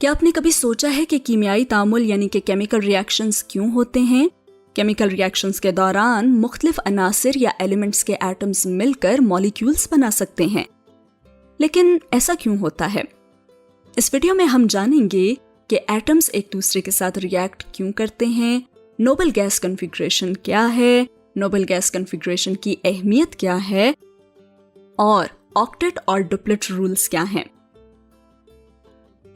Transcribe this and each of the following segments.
क्या आपने कभी सोचा है कि कीमियाई तामुल यानी कि केमिकल रिएक्शंस क्यों होते हैं? केमिकल रिएक्शंस के दौरान मुख्तलिफ अनासिर या एलिमेंट्स के एटम्स मिलकर मॉलिक्यूल्स बना सकते हैं। लेकिन ऐसा क्यों होता है? इस वीडियो में हम जानेंगे कि एटम्स एक दूसरे के साथ रिएक्ट क्यों करते हैं, नोबल गैस कॉन्फ़िगरेशन क्या है, नोबल गैस कॉन्फ़िगरेशन की अहमियत क्या है और ऑक्टेट और डुप्लेट रूल्स क्या हैं।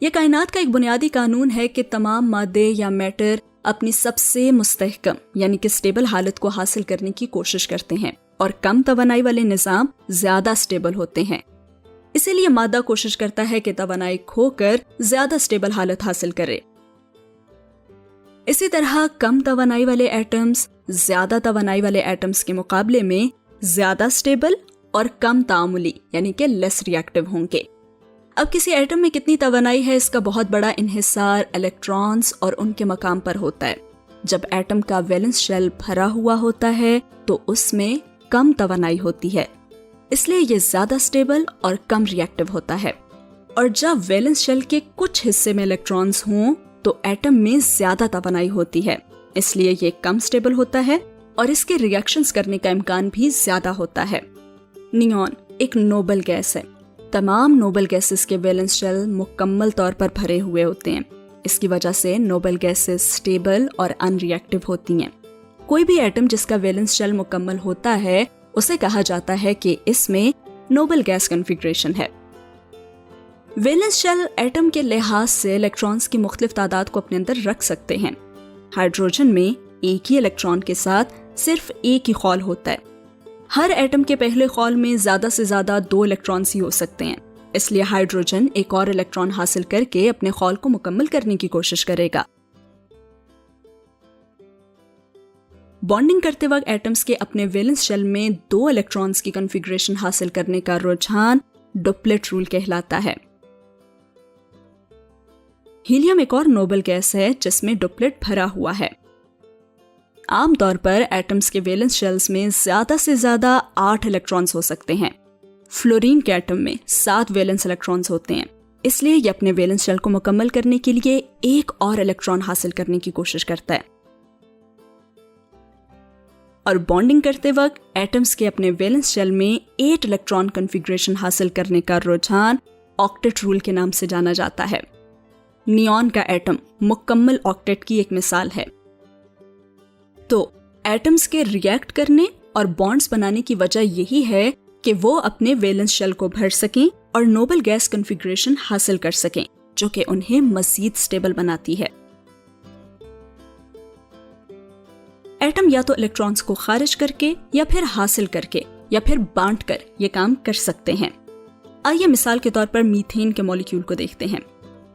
यह कायनात का एक बुनियादी कानून है कि तमाम मादे या मैटर अपनी सबसे मुस्तहकम यानी कि स्टेबल हालत को हासिल करने की कोशिश करते हैं और कम तवानाई वाले निज़ाम ज्यादा स्टेबल होते हैं। इसीलिए मादा कोशिश करता है कि तवानाई खोकर ज्यादा स्टेबल हालत हासिल करे। इसी तरह कम तवानाई वाले एटम्स ज्यादा तवानाई वाले एटम्स के मुकाबले में ज्यादा स्टेबल और कम तामुली यानी कि लेस रिएक्टिव होंगे। अब किसी एटम में कितनी तवानाई है, इसका बहुत बड़ा इन्हिसार इलेक्ट्रॉन्स और उनके मकाम पर होता है। जब एटम का वैलेंस शेल भरा हुआ होता है तो उसमें कम तवानाई होती है, इसलिए ये ज्यादा स्टेबल और कम रिएक्टिव होता है। और जब वैलेंस शेल के कुछ हिस्से में इलेक्ट्रॉन्स हों तो एटम में ज्यादा तवानाई होती है, इसलिए ये कम स्टेबल होता है और इसके रिएक्शंस करने का इम्कान भी ज्यादा होता है। नियॉन एक नोबल गैस है। तमाम नोबल गैसेस के वैलेंस शेल मुकम्मल तौर पर भरे हुए होते हैं। इसकी वजह से नोबल गैसेस स्टेबल और अनरिएक्टिव होती हैं। कोई भी एटम जिसका वैलेंस शेल मुकम्मल होता है उसे कहा जाता है कि इसमें नोबल गैस कॉन्फ़िगरेशन है। वैलेंस शेल एटम के लिहाज से इलेक्ट्रॉन्स की मुख्तलिफ तादाद को अपने अंदर रख सकते हैं। हाइड्रोजन में एक ही इलेक्ट्रॉन के साथ सिर्फ एक ही खौल होता है। हर एटम के पहले खौल में ज्यादा से ज्यादा 2 इलेक्ट्रॉन्स ही हो सकते हैं, इसलिए हाइड्रोजन एक और इलेक्ट्रॉन हासिल करके अपने खौल को मुकम्मल करने की कोशिश करेगा। बॉन्डिंग करते वक्त एटम्स के अपने वैलेंस शेल में 2 इलेक्ट्रॉन्स की कॉन्फ़िगरेशन हासिल करने का रुझान डुप्लेट रूल कहलाता है। हीलियम एक और नोबल गैस है जिसमें डुप्लेट भरा हुआ है। आमतौर पर एटम्स के वैलेंस शेल्स में ज्यादा से ज्यादा 8 इलेक्ट्रॉन्स हो सकते हैं। फ्लोरीन के एटम में 7 वैलेंस इलेक्ट्रॉन्स होते हैं, इसलिए यह अपने वैलेंस शेल को मुकम्मल करने के लिए एक और इलेक्ट्रॉन हासिल करने की कोशिश करता है। और बॉन्डिंग करते वक्त एटम्स के अपने वैलेंस शेल में 8 इलेक्ट्रॉन कॉन्फ़िगरेशन हासिल करने का रुझान ऑक्टेट रूल के नाम से जाना जाता है। नियॉन का एटम मुकम्मल ऑक्टेट की एक मिसाल है। तो एटम्स के रिएक्ट करने और बॉन्ड्स बनाने की वजह यही है कि वो अपने वैलेंस शेल को भर सकें और नोबल गैस कॉन्फ़िगरेशन हासिल कर सकें, जो कि उन्हें मज़ीद स्टेबल बनाती है। एटम या तो इलेक्ट्रॉन्स को खारिज करके या फिर हासिल करके या फिर बांट कर ये काम कर सकते हैं। आइए मिसाल के तौर पर मीथेन के मॉलिक्यूल को देखते हैं।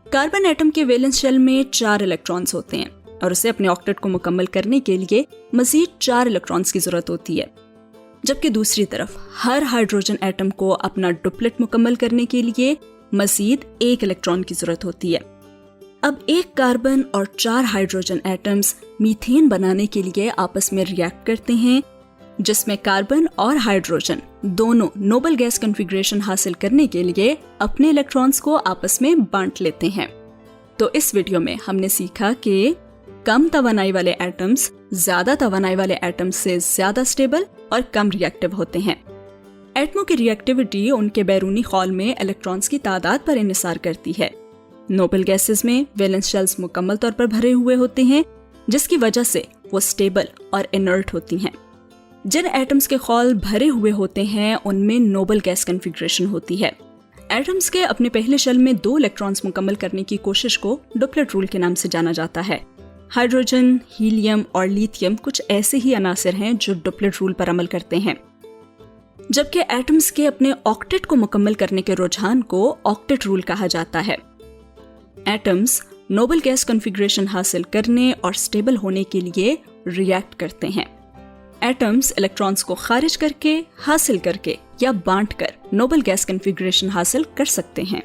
कार्बन एटम के वैलेंस शेल में 4 इलेक्ट्रॉन्स होते हैं और उसे अपने ऑक्टेट को मुकम्मल करने के लिए मजीद 4 इलेक्ट्रॉन्स की जरूरत होती है। जबकि दूसरी तरफ हर हाइड्रोजन एटम को अपना डुप्लेट मुकम्मल करने के लिए मजीद 1 इलेक्ट्रॉन की जरूरत होती है। अब एक कार्बन और 4 हाइड्रोजन एटम्स मीथेन बनाने के लिए आपस में रिएक्ट करते हैं, जिसमें कार्बन और हाइड्रोजन दोनों नोबल गैस कॉन्फ़िगरेशन हासिल करने के लिए अपने इलेक्ट्रॉन्स को आपस में बांट लेते हैं। तो इस वीडियो में हमने सीखा कि कम तवानाई वाले एटम्स ज्यादा तवानाई वाले एटम्स से ज्यादा स्टेबल और कम रिएक्टिव होते हैं। एटमों की रिएक्टिविटी उनके बैरूनी खौल में इलेक्ट्रॉन्स की तादाद पर इन्हिसार करती है। नोबल गैसेस में वैलेंस शेल्स मुकम्मल तौर पर भरे हुए होते हैं, जिसकी वजह से वो स्टेबल और इनर्ट होती हैं। जिन एटम्स के खौल भरे हुए होते हैं उनमें नोबल गैस कॉन्फ़िगरेशन होती है। एटम्स के अपने पहले शेल में 2 इलेक्ट्रॉन्स मुकम्मल करने की कोशिश को डुप्लेट रूल के नाम से जाना जाता है। हाइड्रोजन, हीलियम और लिथियम कुछ ऐसे ही अनासिर हैं जो डुप्लेट रूल पर अमल करते हैं। जबकि एटम्स के अपने ऑक्टेट को मुकम्मल करने के रुझान को ऑक्टेट रूल कहा जाता है। एटम्स नोबल गैस कॉन्फ़िगरेशन हासिल करने और स्टेबल होने के लिए रिएक्ट करते हैं। एटम्स इलेक्ट्रॉन्स को खारिज करके, हासिल करके या बांट कर नोबल गैस कॉन्फ़िगरेशन हासिल कर सकते हैं।